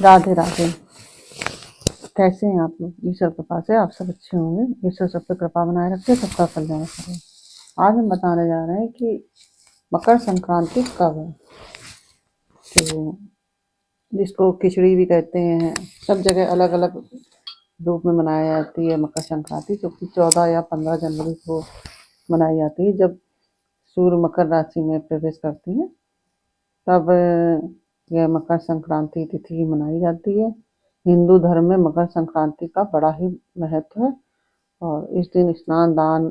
राधे राधे। कैसे हैं आप लोग? ईश्वर कृपा से आप सब अच्छे होंगे। ईश्वर सब पे कृपा बनाए रखे, सबका कल्याण करे। आज हम बताने जा रहे हैं कि मकर संक्रांति कब है। तो जिसको खिचड़ी भी कहते हैं, सब जगह अलग अलग रूप में मनाई जाती है मकर संक्रांति, जो कि 14 या 15 जनवरी को मनाई जाती है। जब सूर्य मकर राशि में प्रवेश करती है तब यह मकर संक्रांति तिथि मनाई जाती है। हिंदू धर्म में मकर संक्रांति का बड़ा ही महत्व है और इस दिन स्नान दान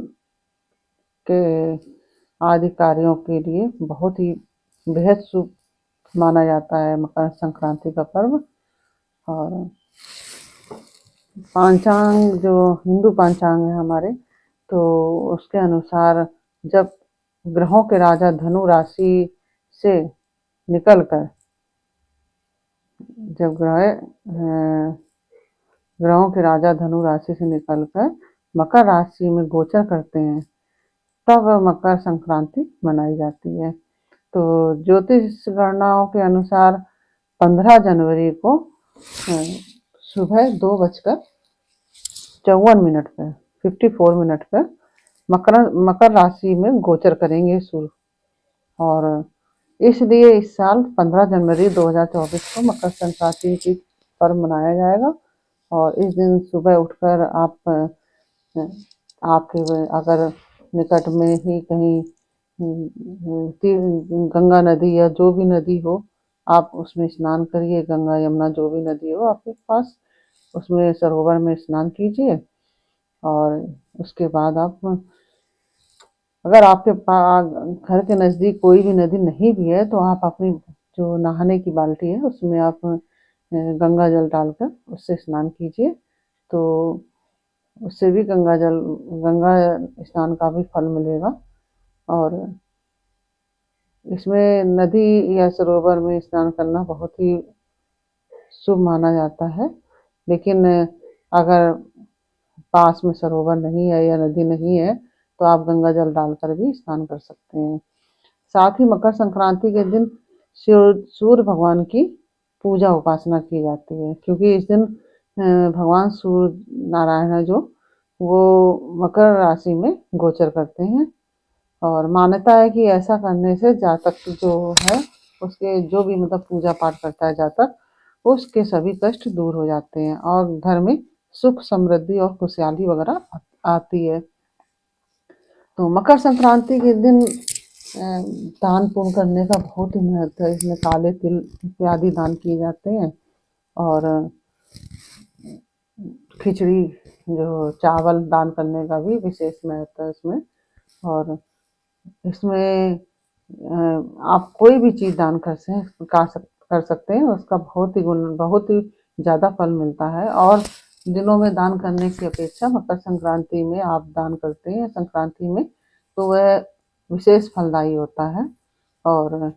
के आदि कार्यों के लिए बहुत ही बेहद शुभ माना जाता है मकर संक्रांति का पर्व। और पांचांग, जो हिंदू पांचांग है हमारे, तो उसके अनुसार जब ग्रहों के राजा धनु राशि से निकलकर जब ग्रहों के राजा धनु राशि से निकलकर मकर राशि में गोचर करते हैं तब मकर संक्रांति मनाई जाती है। तो ज्योतिष गणनाओं के अनुसार 15 जनवरी को सुबह 2:54 पर 54 पर मकर राशि में गोचर करेंगे सूर्य। और इसलिए इस साल 15 जनवरी 2024 को मकर संक्रांति की पर्व मनाया जाएगा। और इस दिन सुबह उठकर आपके अगर निकट में ही कहीं गंगा नदी या जो भी नदी हो, आप उसमें स्नान करिए। गंगा यमुना जो भी नदी हो आपके पास, उसमें सरोवर में स्नान कीजिए। और उसके बाद आप, अगर आपके घर के नज़दीक कोई भी नदी नहीं भी है, तो आप अपनी जो नहाने की बाल्टी है उसमें आप गंगा जल डालकर उससे स्नान कीजिए। तो उससे भी गंगा स्नान का भी फल मिलेगा। और इसमें नदी या सरोवर में स्नान करना बहुत ही शुभ माना जाता है। लेकिन अगर पास में सरोवर नहीं है या नदी नहीं है, तो आप गंगा जल डालकर भी स्नान कर सकते हैं। साथ ही मकर संक्रांति के दिन सूर्य भगवान की पूजा उपासना की जाती है, क्योंकि इस दिन भगवान सूर्य नारायण है जो, वो मकर राशि में गोचर करते हैं। और मान्यता है कि ऐसा करने से जातक जो है, उसके जो भी मतलब पूजा पाठ करता है जातक, उसके सभी कष्ट दूर हो जाते हैं और घर में सुख समृद्धि और खुशहाली वगैरह आती है। तो मकर संक्रांति के दिन दान पुण्य करने का बहुत ही महत्व है। इसमें काले तिल इत्यादि दान किए जाते हैं। और खिचड़ी, जो चावल दान करने का भी विशेष महत्व है इसमें। और इसमें आप कोई भी चीज़ दान कर सकते हैं, उसका बहुत ही ज़्यादा फल मिलता है। और दिनों में दान करने की अपेक्षा मकर संक्रांति में आप दान करते हैं संक्रांति में, तो वह विशेष फलदायी होता है। और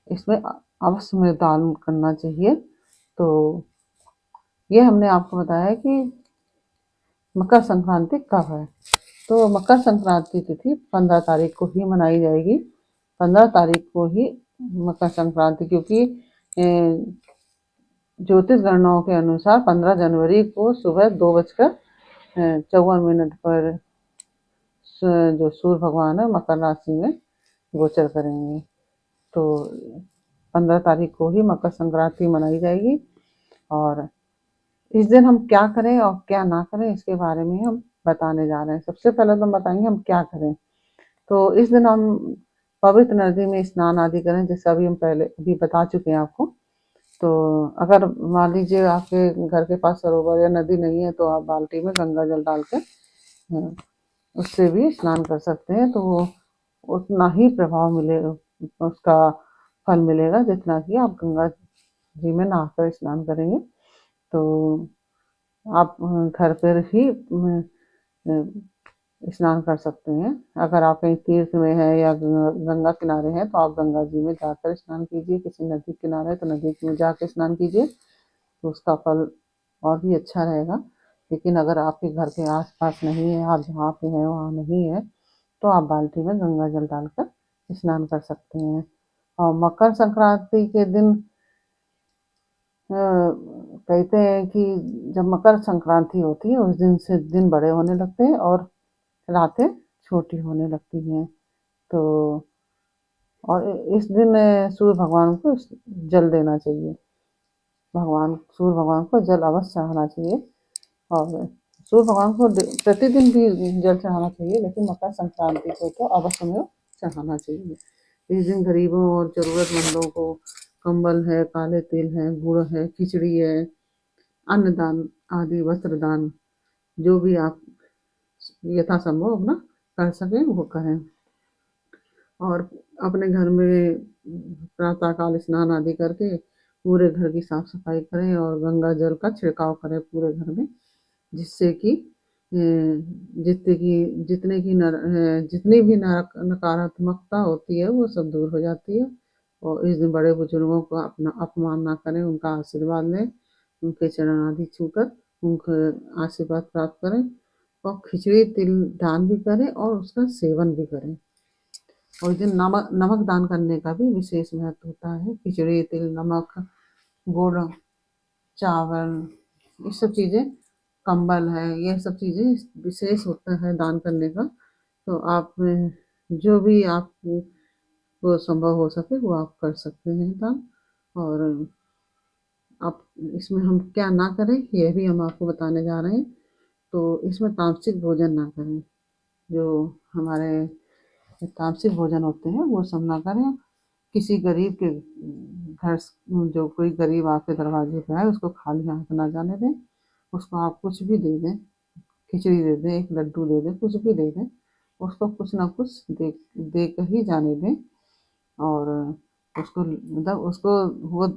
इसमें अवश्य में दान करना चाहिए। तो ये हमने आपको बताया कि मकर संक्रांति कब है। तो मकर संक्रांति तिथि 15 तारीख को ही मनाई जाएगी। 15 तारीख को ही मकर संक्रांति, क्योंकि ज्योतिष गणनाओं के अनुसार 15 जनवरी को सुबह 2:54 पर जो सूर्य भगवान है मकर राशि में गोचर करेंगे। तो 15 तारीख को ही मकर संक्रांति मनाई जाएगी। और इस दिन हम क्या करें और क्या ना करें, इसके बारे में हम बताने जा रहे हैं। सबसे पहले तो हम बताएंगे हम क्या करें। तो इस दिन हम पवित्र नदी में स्नान आदि करें, जैसा अभी हम पहले भी बता चुके हैं आपको। तो अगर मान लीजिए आपके घर के पास सरोवर या नदी नहीं है, तो आप बाल्टी में गंगा जल डाल के उससे भी स्नान कर सकते हैं। तो वो उतना ही प्रभाव मिलेगा, उसका फल मिलेगा, जितना कि आप गंगा जी में नहाकर स्नान करेंगे। तो आप घर पर ही स्नान कर सकते हैं। अगर आप कहीं तीर्थ में हैं या गंगा किनारे हैं, तो आप गंगा जी में जाकर स्नान कीजिए। किसी नदी किनारे है तो नदी में जाकर स्नान कीजिए, तो उसका फल और भी अच्छा रहेगा। लेकिन अगर आपके घर के आसपास नहीं है, आप जहाँ पे हैं वहाँ नहीं है, तो आप बाल्टी में गंगा जल डालकर स्नान कर सकते हैं। और मकर संक्रांति के दिन कहते हैं कि जब मकर संक्रांति होती है उस दिन से दिन बड़े होने लगते हैं और रातें छोटी होने लगती हैं। तो और इस दिन सूर्य भगवान को जल देना चाहिए। सूर्य भगवान को जल अवश्य चढ़ाना चाहिए। और सूर्य भगवान को प्रतिदिन भी जल चढ़ाना चाहिए, लेकिन मकर संक्रांति को तो अवश्य में चढ़ाना चाहिए। इस दिन गरीबों और जरूरतमंदों को कंबल है, काले तिल है, गुड़ है, खिचड़ी है, अन्नदान आदि, वस्त्र दान, जो भी आप यथासंभव अपना कर सकें वो करें। और अपने घर में प्रातः काल स्नान आदि करके पूरे घर की साफ सफाई करें और गंगा जल का छिड़काव करें पूरे घर में, जिससे कि जितनी भी नकारात्मकता होती है वो सब दूर हो जाती है। और इस दिन बड़े बुजुर्गों को अपना अपमान ना करें, उनका आशीर्वाद लें, उनके चरण आदि छूकर उनके आशीर्वाद प्राप्त करें और खिचड़ी तिल दान भी करें और उसका सेवन भी करें। और इस दिन नमक नमक दान करने का भी विशेष महत्व होता है। खिचड़ी तिल नमक गुड़ चावल ये सब चीज़ें, कंबल है, ये सब चीज़ें विशेष होता है दान करने का। तो आप जो भी आपको संभव हो सके वो आप कर सकते हैं दान। और आप इसमें हम क्या ना करें ये भी हम आपको बताने जा रहे हैं। तो इसमें तामसिक भोजन ना करें, जो हमारे तामसिक भोजन होते हैं वो सब ना करें। किसी गरीब के घर जो कोई गरीब आपके दरवाजे पे आए उसको खाली हाथ ना जाने दें। उसको आप कुछ भी दे दें, खिचड़ी दे दें, एक लड्डू दे दें, कुछ भी दे दें, उसको कुछ ना कुछ दे कर ही जाने दें। और उसको मतलब उसको वो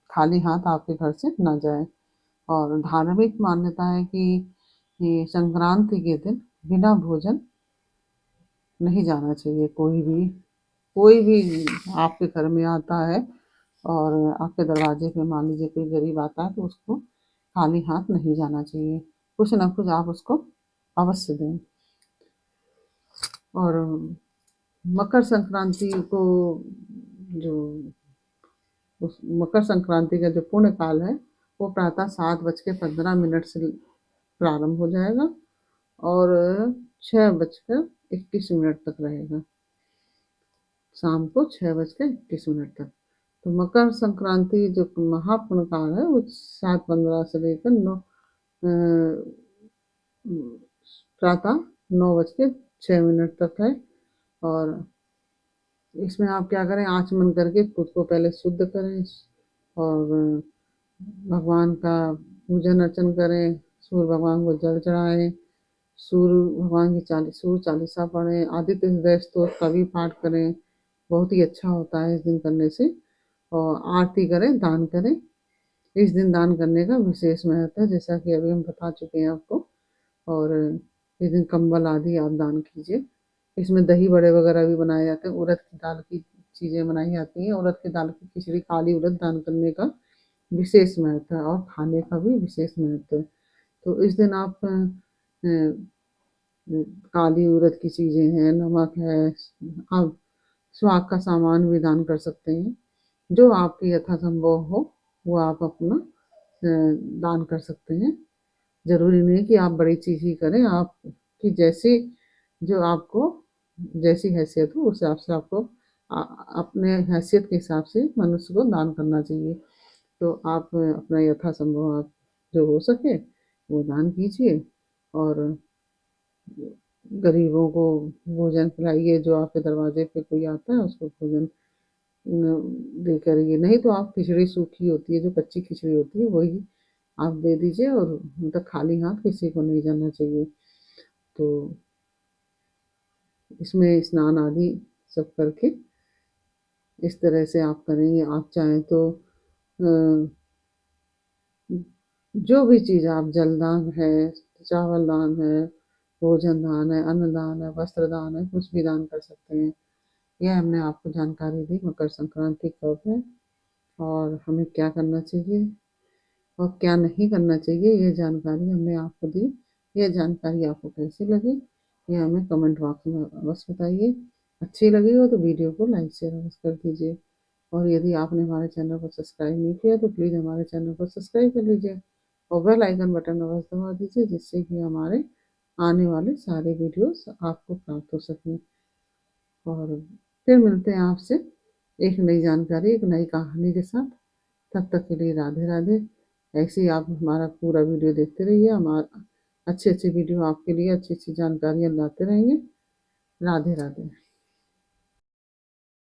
खाली हाथ आपके घर से ना जाए। और धार्मिक मान्यता है कि ये संक्रांति के दिन बिना भोजन नहीं जाना चाहिए। कोई भी आपके घर में आता है और आपके दरवाजे पे मान लीजिए कोई गरीब आता है तो उसको खाली हाथ नहीं जाना चाहिए, कुछ ना कुछ आप उसको अवश्य दें। और मकर संक्रांति को जो उस मकर संक्रांति का जो पुण्य काल है वो प्रातः 7:15 से प्रारंभ हो जाएगा और 6:21 तक रहेगा, शाम को 6:21 तक। तो मकर संक्रांति जो महापुण्य काल है वो 7:15 से लेकर 9 प्रातः 9:06 तक है। और इसमें आप क्या करें, आचमन करके खुद को पहले शुद्ध करें और भगवान का पूजन अर्चन करें, सूर्य भगवान को जल चढ़ाएं, सूर्य भगवान की सूर्य चालीसा पढ़ें, आदित्य हृदय स्तोत्र का भी पाठ करें, बहुत ही अच्छा होता है इस दिन करने से। और आरती करें, दान करें। इस दिन दान करने का विशेष महत्व है, जैसा कि अभी हम बता चुके हैं आपको। और इस दिन कंबल आदि आप दान कीजिए। इसमें दही बड़े वगैरह भी बनाए जाते हैं, उड़द की दाल की चीज़ें बनाई जाती हैं। उड़द की दाल की खिचड़ी, काली उड़द दान करने का विशेष महत्व है और खाने का भी विशेष महत्व है। तो इस दिन आप काली उड़द की चीज़ें हैं, नमक है, आप स्वाद का सामान भी दान कर सकते हैं। जो आपके यथासंभव हो वो आप अपना दान कर सकते हैं। ज़रूरी नहीं कि आप बड़ी चीज़ ही करें, आपकी जैसी जो आपको जैसी हैसियत हो उस हिसाब से आपको अपने हैसियत के हिसाब से मनुष्य को दान करना चाहिए। तो आप अपना यथासंभव आप जो हो सके वो दान कीजिए और गरीबों को भोजन खिलाइए। जो आपके दरवाजे पे कोई आता है उसको भोजन दे करिए। नहीं तो आप खिचड़ी सूखी होती है, जो कच्ची खिचड़ी होती है वही आप दे दीजिए और मतलब खाली हाथ किसी को नहीं जाना चाहिए। तो इसमें स्नान आदि सब करके इस तरह से आप करेंगे। आप चाहें तो जो भी चीज़ आप जलदान है, चावल दान है, भोजन दान है, अन्न दान है, वस्त्र दान है, कुछ भी दान कर सकते हैं। यह हमने आपको जानकारी दी मकर संक्रांति कब है और हमें क्या करना चाहिए और क्या नहीं करना चाहिए, ये जानकारी हमने आपको दी। यह जानकारी आपको कैसी लगी ये हमें कमेंट बॉक्स में अवश्य बताइए। अच्छी लगी हो तो वीडियो को लाइक शेयर अवश्य कर दीजिए। और यदि आपने हमारे चैनल को सब्सक्राइब नहीं किया तो प्लीज़ हमारे चैनल को सब्सक्राइब कर लीजिए और बेल आइकन बटन अवश्य दबा दीजिए, जिससे कि हमारे आने वाले सारे वीडियोस आपको प्राप्त हो सकें। और फिर मिलते हैं आपसे एक नई जानकारी, एक नई कहानी के साथ। तब तक के लिए राधे राधे। ऐसे ही आप हमारा पूरा वीडियो देखते रहिए, हमारा अच्छे अच्छे वीडियो आपके लिए अच्छी अच्छी जानकारियाँ लाते रहेंगे। राधे राधे।